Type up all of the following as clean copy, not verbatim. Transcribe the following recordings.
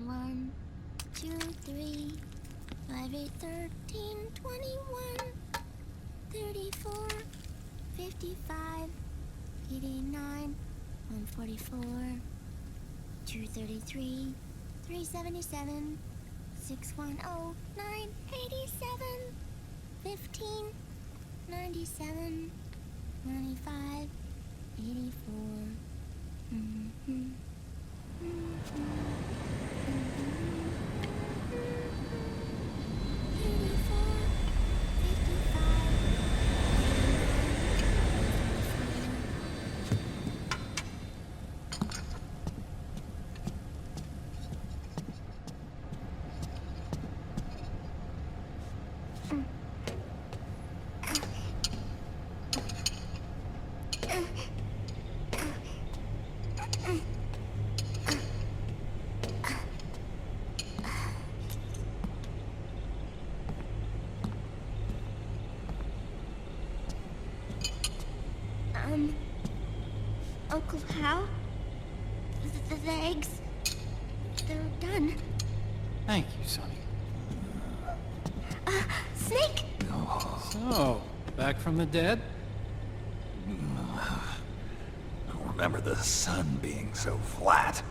1, 2, 3, 5, 8, 13, 21, 34, 55, 89, 144, 233, 377, 610, 987, 15, 97, 95, 84. Uncle Hal? The eggs? They're done. Thank you, Sonny. Snake! So, back from the dead? I don't remember the sun being so flat.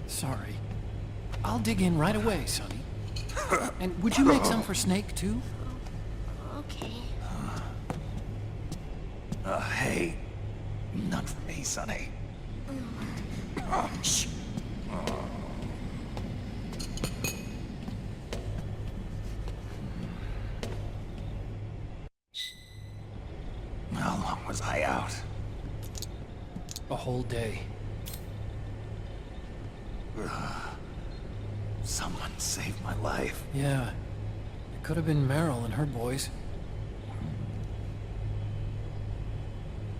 Sorry. I'll dig in right away, Sonny. And would you make some for Snake, too? Okay. Hey. None for me, Sonny. Shh. How long was I out? A whole day. Someone saved my life. Yeah. It could have been Meryl and her boys.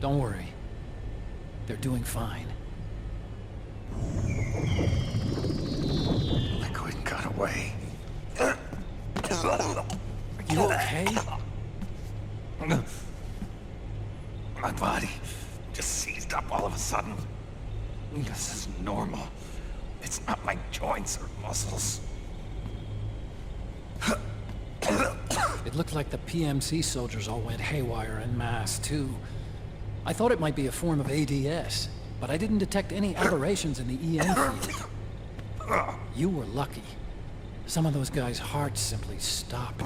Don't worry. They're doing fine. Liquid got away. Are you okay? My body just seized up all of a sudden. This isn't normal. It's not my joints or muscles. It looked like the PMC soldiers all went haywire en masse, too. I thought it might be a form of ADS, but I didn't detect any aberrations in the EM field. You were lucky. Some of those guys' hearts simply stopped.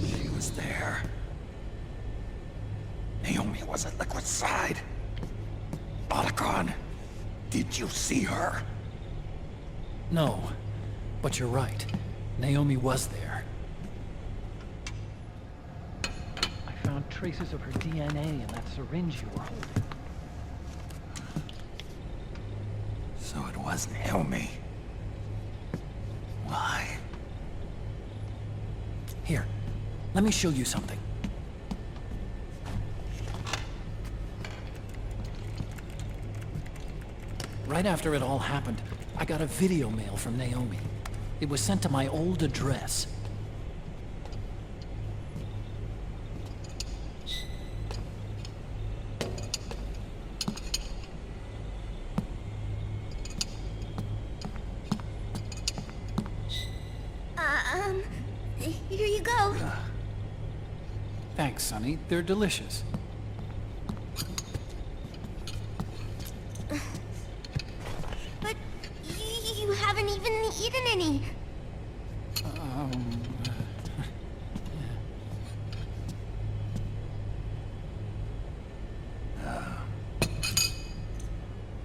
She was there. Naomi was at Liquid's side. Otacon, did you see her? No, but you're right. Naomi was there. I found traces of her DNA in that syringe you were holding. So it was Naomi. Why? Here, let me show you something. Right after it all happened, I got a video mail from Naomi. It was sent to my old address. Here you go. Thanks, Sonny. They're delicious. But you haven't even eaten any.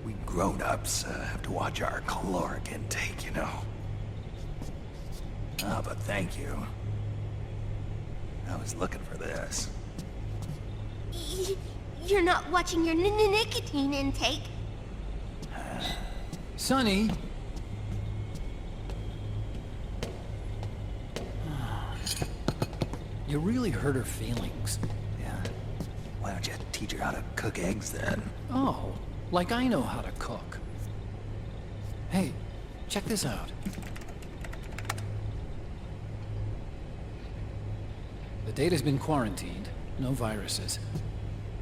We grown-ups have to watch our caloric intake, you know. Ah, but thank you. I was looking for this. You're not watching your nicotine intake. Sonny! You really hurt her feelings. Yeah. Why don't you teach her how to cook eggs then? Oh, like I know how to cook. Hey, check this out. The data's been quarantined, no viruses.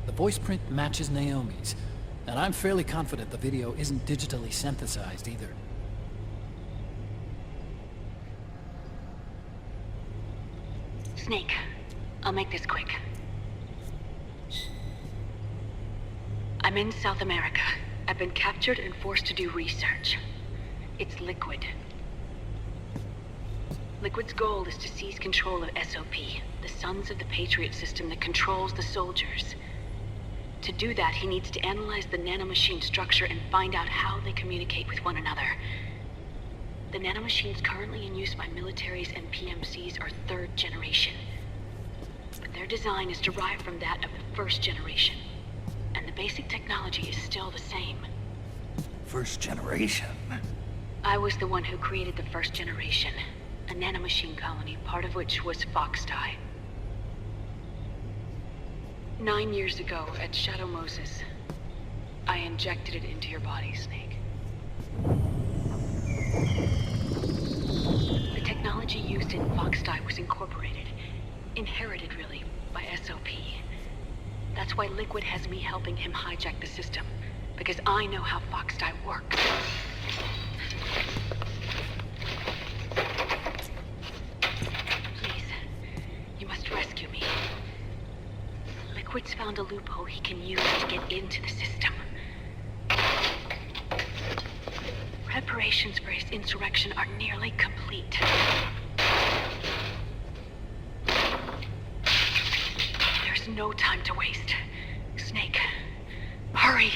The voice print matches Naomi's, and I'm fairly confident the video isn't digitally synthesized either. Snake, I'll make this quick. I'm in South America. I've been captured and forced to do research. It's Liquid. Liquid's goal is to seize control of SOP, the Sons of the Patriot system that controls the soldiers. To do that, he needs to analyze the nanomachine structure and find out how they communicate with one another. The nanomachines currently in use by militaries and PMCs are third generation. But their design is derived from that of the first generation. And the basic technology is still the same. First generation? I was the one who created the first generation. A nanomachine colony, part of which was Foxdie. 9 years ago, at Shadow Moses, I injected it into your body, Snake. The technology used in Foxdie was incorporated, inherited really, by SOP. That's why Liquid has me helping him hijack the system, because I know how Foxdie works. Please, you must rescue me. Liquid's found a loophole he can use to get into the system. Preparations for his insurrection are nearly complete. There's no time to waste. Snake, hurry!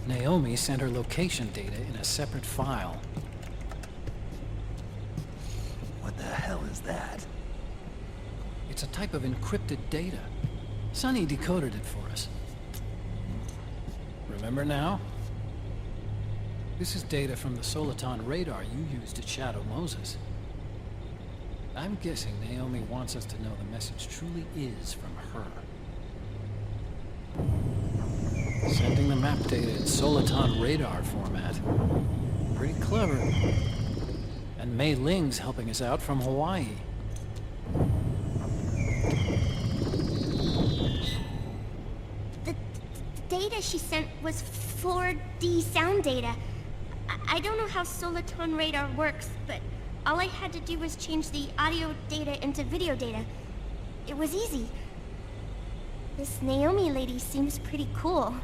Naomi sent her location data in a separate file. What the hell is that? It's a type of encrypted data. Sonny decoded it for us. Remember now? This is data from the Soliton radar you used at Shadow Moses. I'm guessing Naomi wants us to know the message truly is from her. Sending the map data in Soliton radar format. Pretty clever. And Mei Ling's helping us out from Hawaii. The data she sent was 4D sound data. I don't know how Soliton radar works, but all I had to do was change the audio data into video data. It was easy. This Naomi lady seems pretty cool.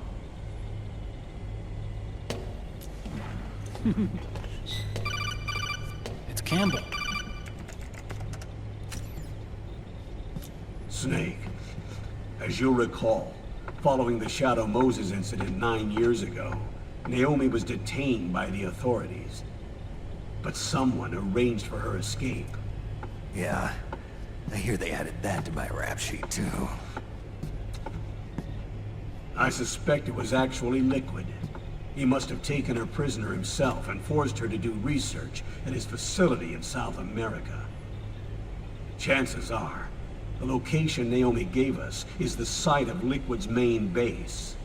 It's Campbell. Snake, as you'll recall, following the Shadow Moses incident 9 years ago, Naomi was detained by the authorities. But someone arranged for her escape. Yeah, I hear they added that to my rap sheet too. I suspect it was actually Liquid. He must have taken her prisoner himself and forced her to do research at his facility in South America. Chances are, the location Naomi gave us is the site of Liquid's main base.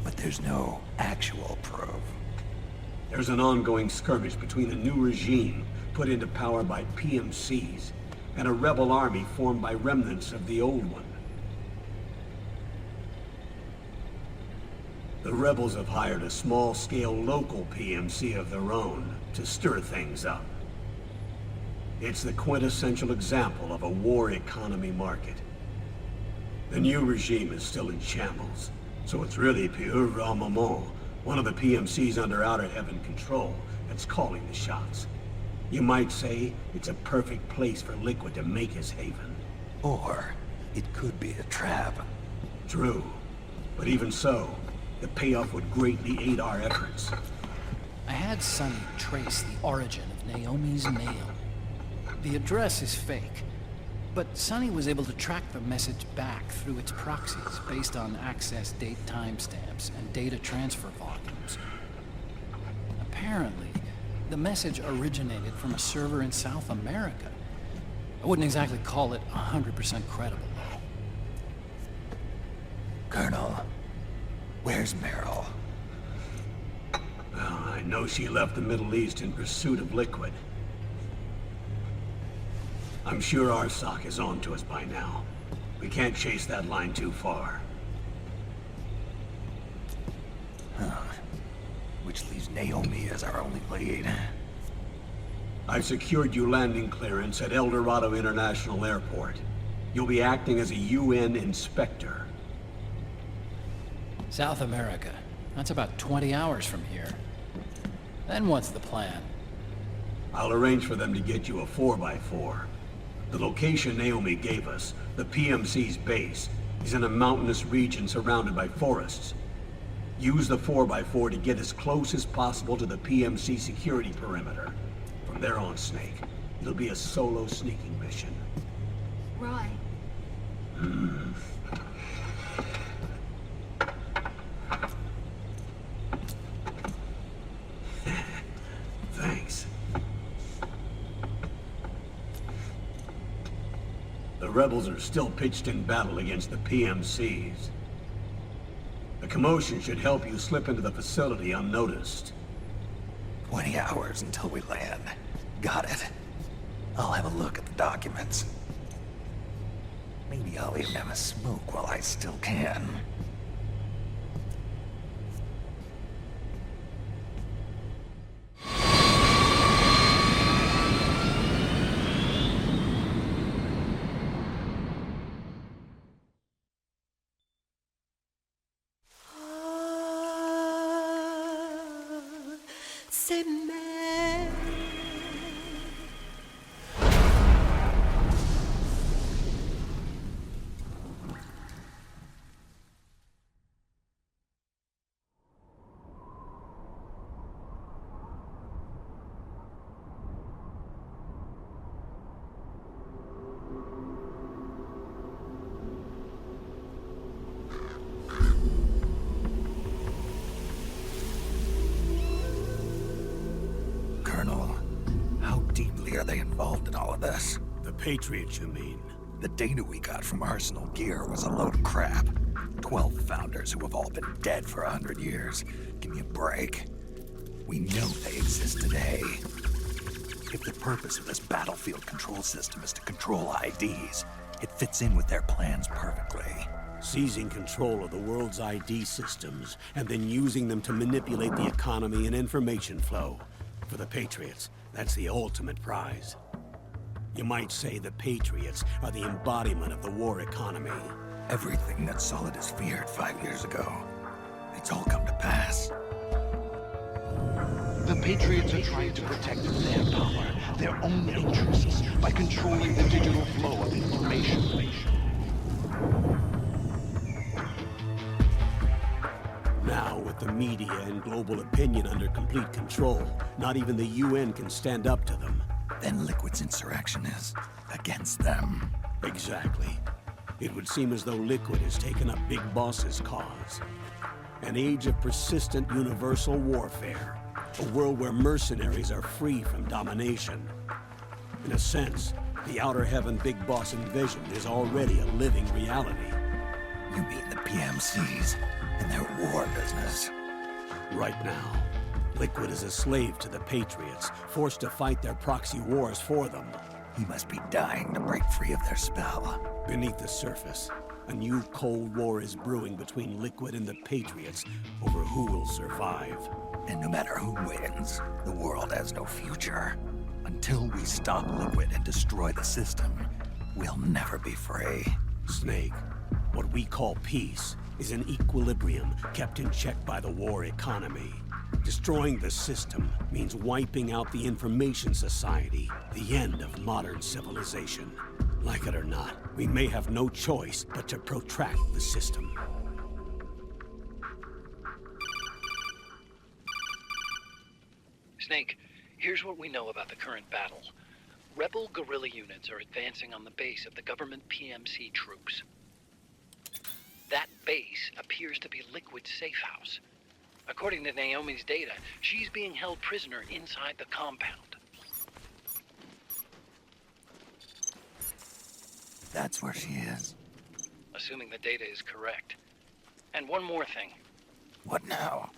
But there's no actual proof. There's an ongoing skirmish between the new regime put into power by PMCs and a rebel army formed by remnants of the old one. The rebels have hired a small-scale local PMC of their own to stir things up. It's the quintessential example of a war economy market. The new regime is still in shambles, so it's really Pure Maman, one of the PMCs under Outer Heaven control, that's calling the shots. You might say it's a perfect place for Liquid to make his haven. Or it could be a trap. True, but even so, the payoff would greatly aid our efforts. I had Sonny trace the origin of Naomi's mail. The address is fake, but Sonny was able to track the message back through its proxies based on access date timestamps and data transfer volumes. Apparently, the message originated from a server in South America. I wouldn't exactly call it 100% credible, though. Colonel, where's Meryl? Well, I know she left the Middle East in pursuit of Liquid. I'm sure our sock is on to us by now. We can't chase that line too far. Which leaves Naomi as our only lead. I've secured you landing clearance at El Dorado International Airport. You'll be acting as a UN inspector. South America. That's about 20 hours from here. Then what's the plan? I'll arrange for them to get you a 4x4. The location Naomi gave us, the PMC's base, is in a mountainous region surrounded by forests. Use the 4x4 to get as close as possible to the PMC security perimeter. From there on, Snake, it'll be a solo sneaking mission. Right. Thanks. The rebels are still pitched in battle against the PMCs. The commotion should help you slip into the facility unnoticed. 20 hours until we land. Got it. I'll have a look at the documents. Maybe I'll even have a smoke while I still can. Are they involved in all of this? The Patriots, you mean? The data we got from Arsenal Gear was a load of crap. 12 founders who have all been dead for 100 years. Give me a break. We know they exist today. If the purpose of this battlefield control system is to control IDs, it fits in with their plans perfectly. Seizing control of the world's ID systems, and then using them to manipulate the economy and information flow. For the Patriots, that's the ultimate prize. You might say the Patriots are the embodiment of the war economy. Everything that Solid has feared 5 years ago, it's all come to pass. The Patriots are trying to protect their power, their own interests, by controlling the digital flow of information. Now, with the media and global opinion under complete control, not even the UN can stand up to them. Then Liquid's insurrection is against them. Exactly. It would seem as though Liquid has taken up Big Boss's cause. An age of persistent universal warfare. A world where mercenaries are free from domination. In a sense, the Outer Heaven Big Boss envisioned is already a living reality. You mean the PMCs and their war business? Right now, Liquid is a slave to the Patriots, forced to fight their proxy wars for them. He must be dying to break free of their spell. Beneath the surface, a new Cold War is brewing between Liquid and the Patriots over who will survive. And no matter who wins, the world has no future. Until we stop Liquid and destroy the system, we'll never be free. Snake, what we call peace is an equilibrium kept in check by the war economy. Destroying the system means wiping out the information society, the end of modern civilization. Like it or not, we may have no choice but to protract the system. Snake, here's what we know about the current battle. Rebel guerrilla units are advancing on the base of the government PMC troops. That base appears to be Liquid's safe house. According to Naomi's data, she's being held prisoner inside the compound. That's where she is. Assuming the data is correct. And one more thing. What now?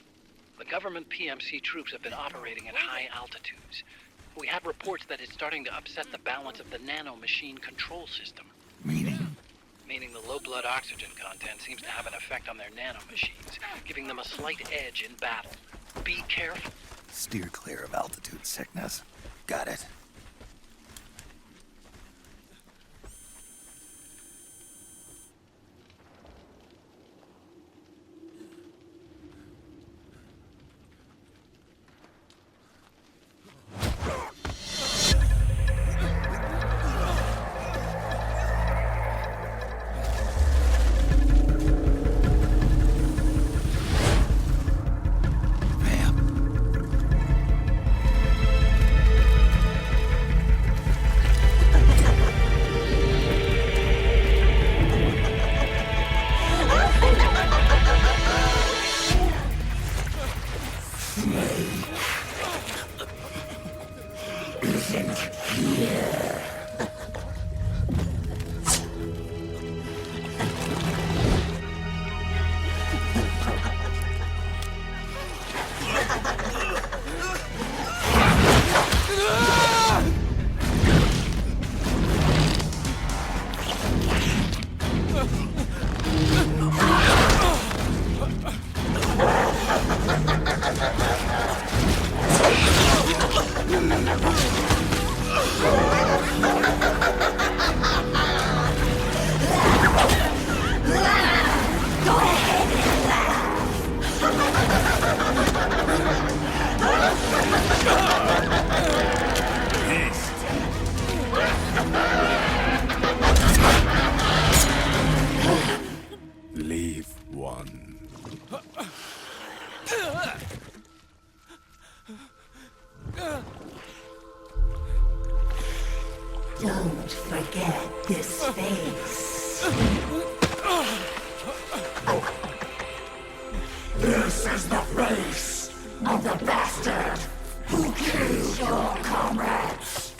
The government PMC troops have been operating at high altitudes. We have reports that it's starting to upset the balance of the nano-machine control system. Meaning? Meaning the low blood oxygen content seems to have an effect on their nano-machines, giving them a slight edge in battle. Be careful. Steer clear of altitude sickness. Got it. Leave one. Don't forget this face. This is the face of the bastard who killed your comrades.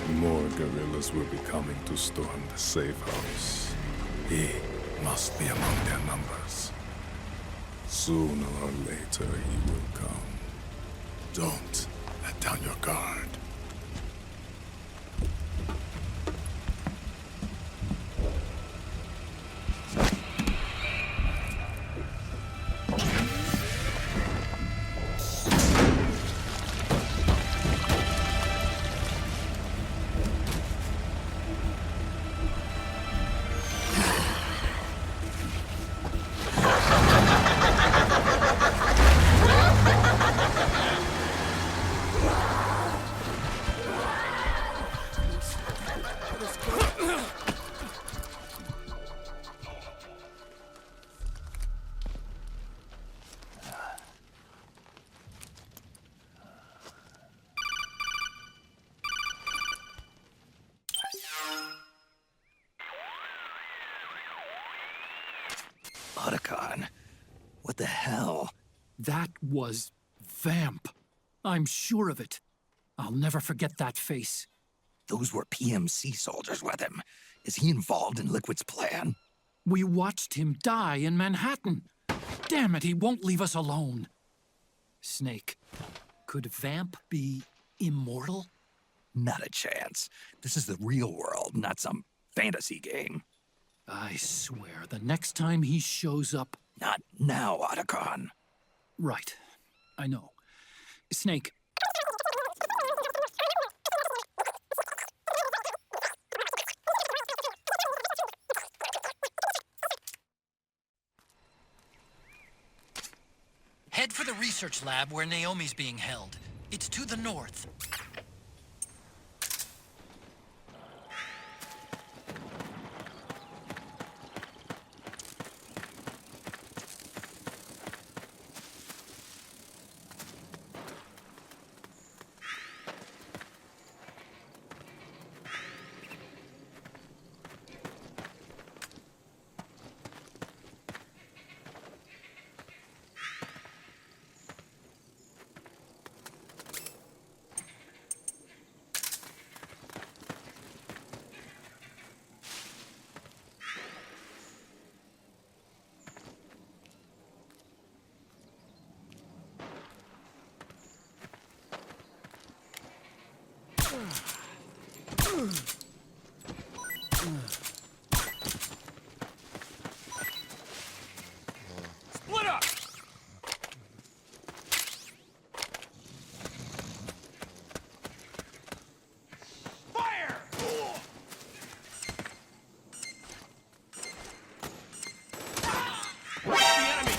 More guerrillas will be coming to storm the safe house. He must be among their numbers. Sooner or later he will come. Don't let down your guard. What the hell? That was Vamp. I'm sure of it. I'll never forget that face. Those were PMC soldiers with him. Is he involved in Liquid's plan? We watched him die in Manhattan. Damn it, he won't leave us alone. Snake, could Vamp be immortal? Not a chance. This is the real world, not some fantasy game. I swear, the next time he shows up... Not now, Otacon. Right. I know. Snake. Head for the research lab where Naomi's being held. It's to the north. Split up! Fire! The enemy!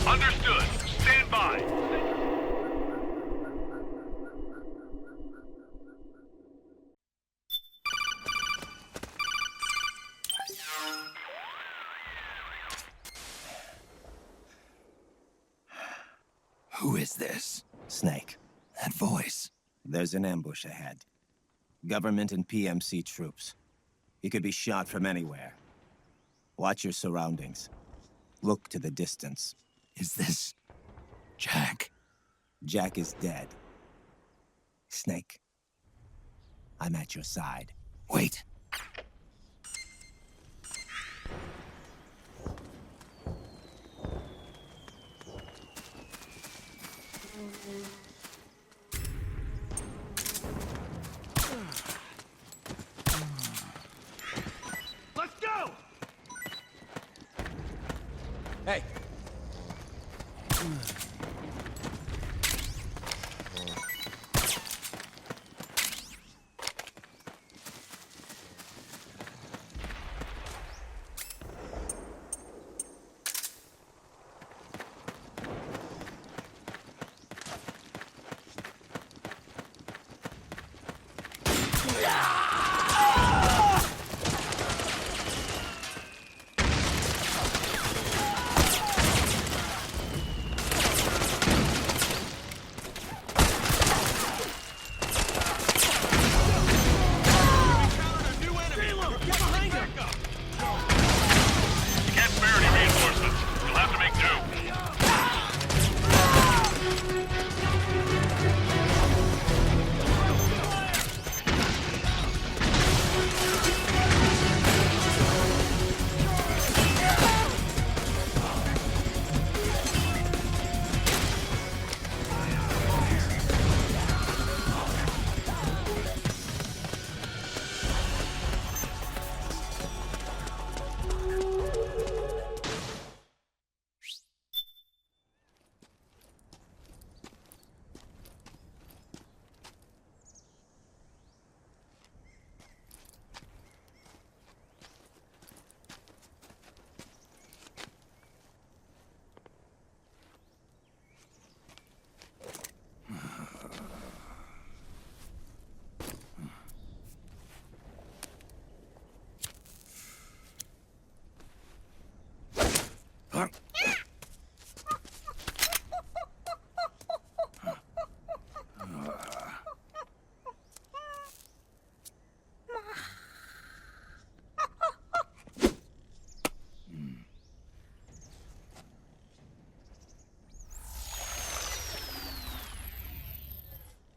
Understood. Stand by. Who is this? Snake. That voice. There's an ambush ahead. Government and PMC troops. You could be shot from anywhere. Watch your surroundings. Look to the distance. Is this Jack? Jack is dead. Snake. I'm at your side. Wait. Let's go! Hey.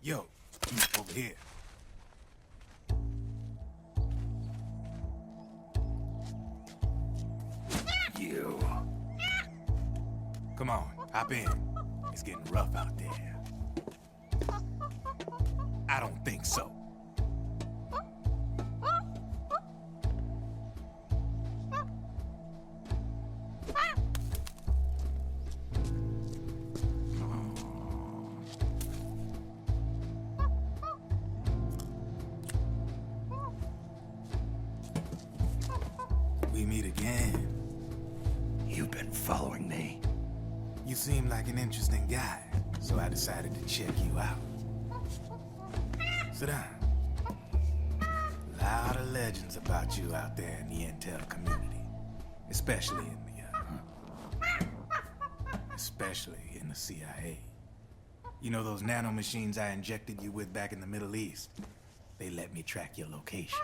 Yo, over here. You. Come on, hop in. It's getting rough out there. I don't think so. We meet again. You've been following me. You seem like an interesting guy, so I decided to check you out. Sit down. A lot of legends about you out there in the intel community, especially in the CIA. You know those nanomachines I injected you with back in the Middle East? They let me track your location.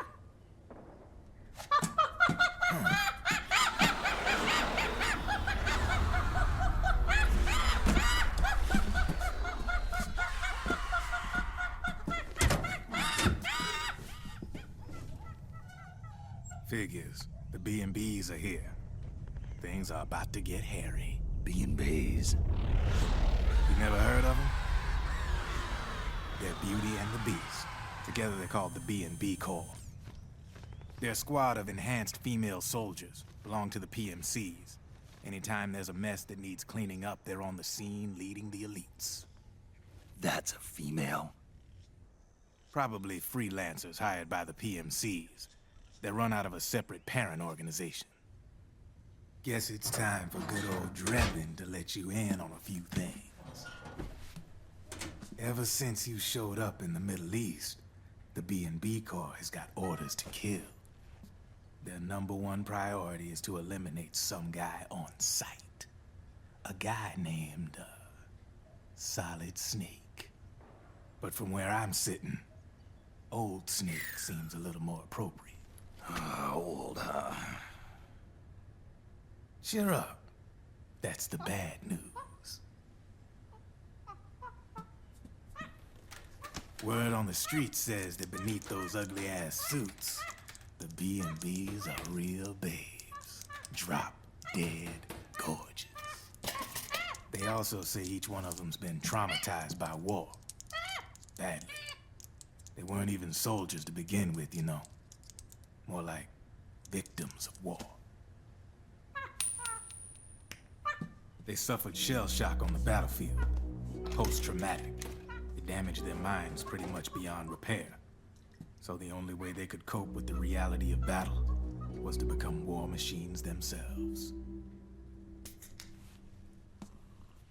Figures. The B&Bs are here. Things are about to get hairy. B&Bs. You never heard of them? They're Beauty and the Beast. Together they're called the B&B Corps. They're a squad of enhanced female soldiers, belong to the PMCs. Anytime there's a mess that needs cleaning up, they're on the scene leading the elites. That's a female? Probably freelancers hired by the PMCs. They're run out of a separate parent organization. Guess it's time for good old Drebin to let you in on a few things. Ever since you showed up in the Middle East, the B&B Corps has got orders to kill. Their #1 priority is to eliminate some guy on sight. A guy named, Solid Snake. But from where I'm sitting, Old Snake seems a little more appropriate. Old, huh? Cheer up. That's the bad news. Word on the street says that beneath those ugly-ass suits, the B&Bs are real babes. Drop dead gorgeous. They also say each one of them's been traumatized by war. Badly. They weren't even soldiers to begin with, you know. More like victims of war. They suffered shell shock on the battlefield. Post-traumatic. It damaged their minds pretty much beyond repair. So the only way they could cope with the reality of battle was to become war machines themselves.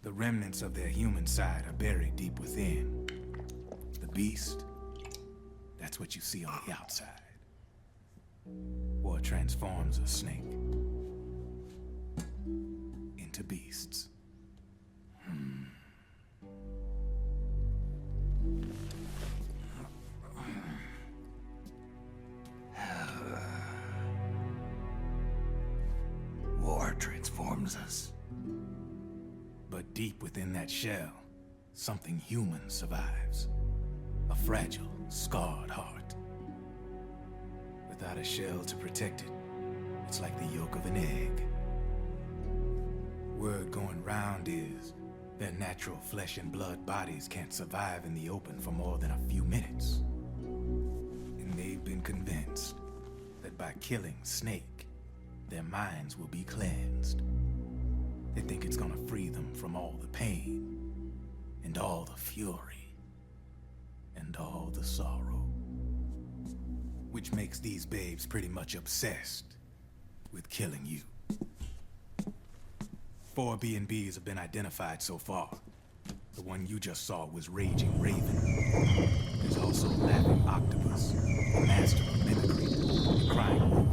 The remnants of their human side are buried deep within. The beast, that's what you see on the outside. War transforms a snake into beasts. War transforms us. But deep within that shell, something human survives. A fragile, scarred heart. Without a shell to protect it, it's like the yolk of an egg. Word going round is their natural flesh and blood bodies can't survive in the open for more than a few minutes. And they've been convinced that by killing Snake, their minds will be cleansed. They think it's gonna free them from all the pain, and all the fury, and all the sorrow. Which makes these babes pretty much obsessed with killing you. 4 B&Bs have been identified so far. The one you just saw was Raging Raven. There's also Laughing Octopus, the master of mimicry, the Crying Wolf.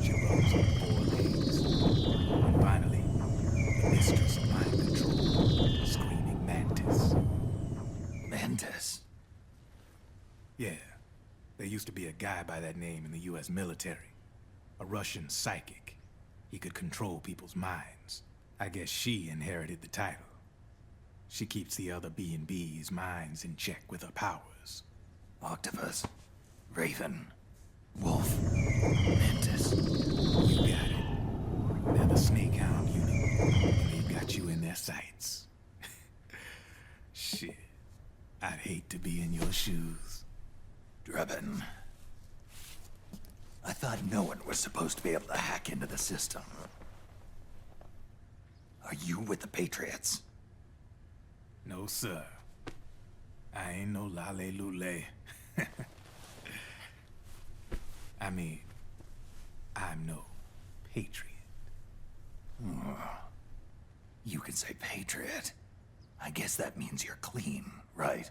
She runs on 4 legs. And finally, the mistress of mind control, Screaming Mantis. Mantis? Yeah. There used to be a guy by that name in the US military. A Russian psychic. He could control people's minds. I guess she inherited the title. She keeps the other B&B's minds in check with her powers. Octopus. Raven. Wolf. Mantis. You got it. They're the Snake Hound unit. And they've got you in their sights. Shit. I'd hate to be in your shoes. Drebin. I thought no one was supposed to be able to hack into the system. Are you with the Patriots? No, sir. I ain't no lale-lule. I mean, I'm no patriot. You can say patriot. I guess that means you're clean, right?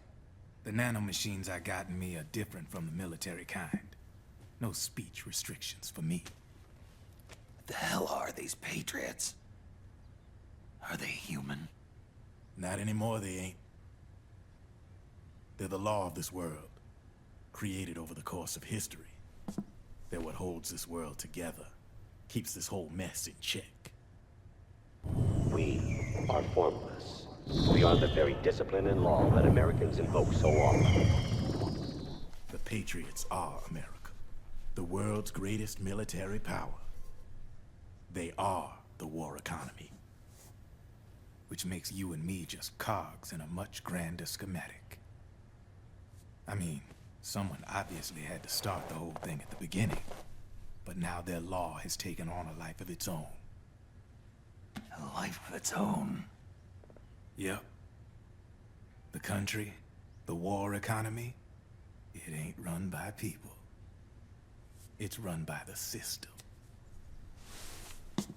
The nanomachines I got in me are different from the military kind. No speech restrictions for me. What the hell are these Patriots? Are they human? Not anymore, they ain't. They're the law of this world, created over the course of history. They're what holds this world together, keeps this whole mess in check. We are formless. We are the very discipline and law that Americans invoke so often. The Patriots are America. the world's greatest military power. They are the war economy. Which makes you and me just cogs in a much grander schematic. I mean, someone obviously had to start the whole thing at the beginning. But now their law has taken on a life of its own. A life of its own? Yep. The country, the war economy, it ain't run by people. It's run by the system.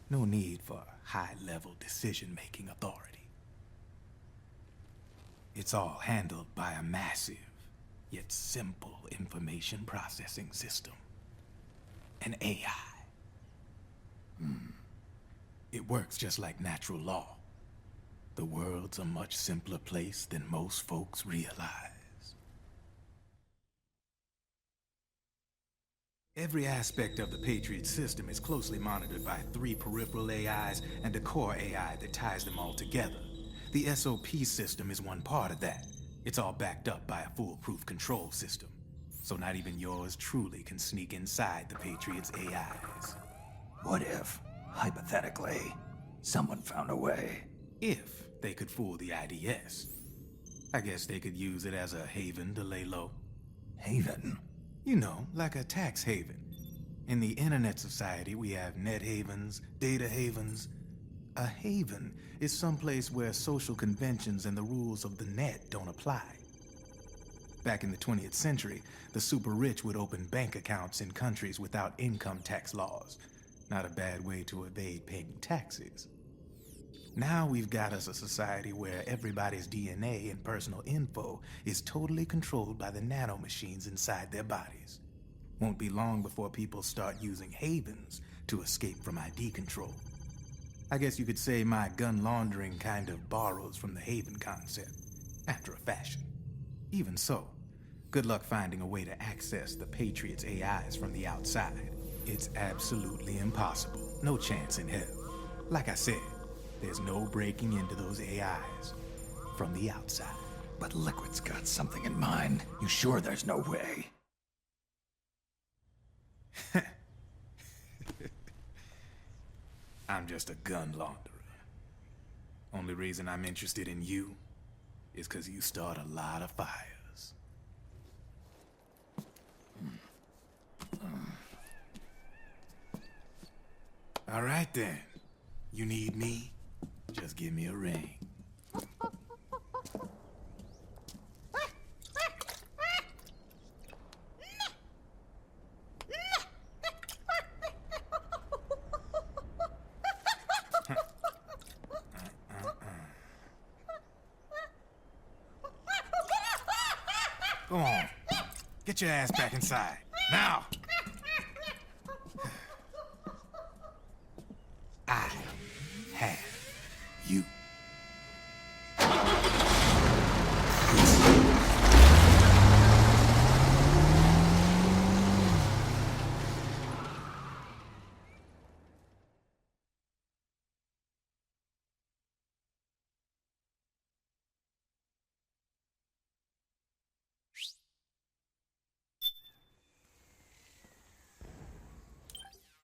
No need for high-level decision-making authority. It's all handled by a massive, yet simple information processing system. An AI. It works just like natural law. The world's a much simpler place than most folks realize. Every aspect of the Patriots system is closely monitored by 3 peripheral AIs and a core AI that ties them all together. The SOP system is one part of that. It's all backed up by a foolproof control system. So not even yours truly can sneak inside the Patriots' AIs. What if, hypothetically, someone found a way? If they could fool the IDS. I guess they could use it as a haven to lay low. Haven? You know, like a tax haven. In the internet society, we have net havens, data havens. A haven is someplace where social conventions and the rules of the net don't apply. Back in the 20th century, the super rich would open bank accounts in countries without income tax laws. Not a bad way to evade paying taxes. Now we've got us a society where everybody's DNA and personal info is totally controlled by the nanomachines inside their bodies. Won't be long before people start using havens to escape from ID control. I guess you could say my gun laundering kind of borrows from the haven concept, after a fashion. Even so, good luck finding a way to access the Patriots' AIs from the outside. It's absolutely impossible. No chance in hell. Like I said, there's no breaking into those AIs from the outside. But Liquid's got something in mind. You sure there's no way? I'm just a gun launderer. Only reason I'm interested in you is because you start a lot of fires. All right then. You need me? Just give me a ring. Go on. Get your ass back inside. Now! I have you.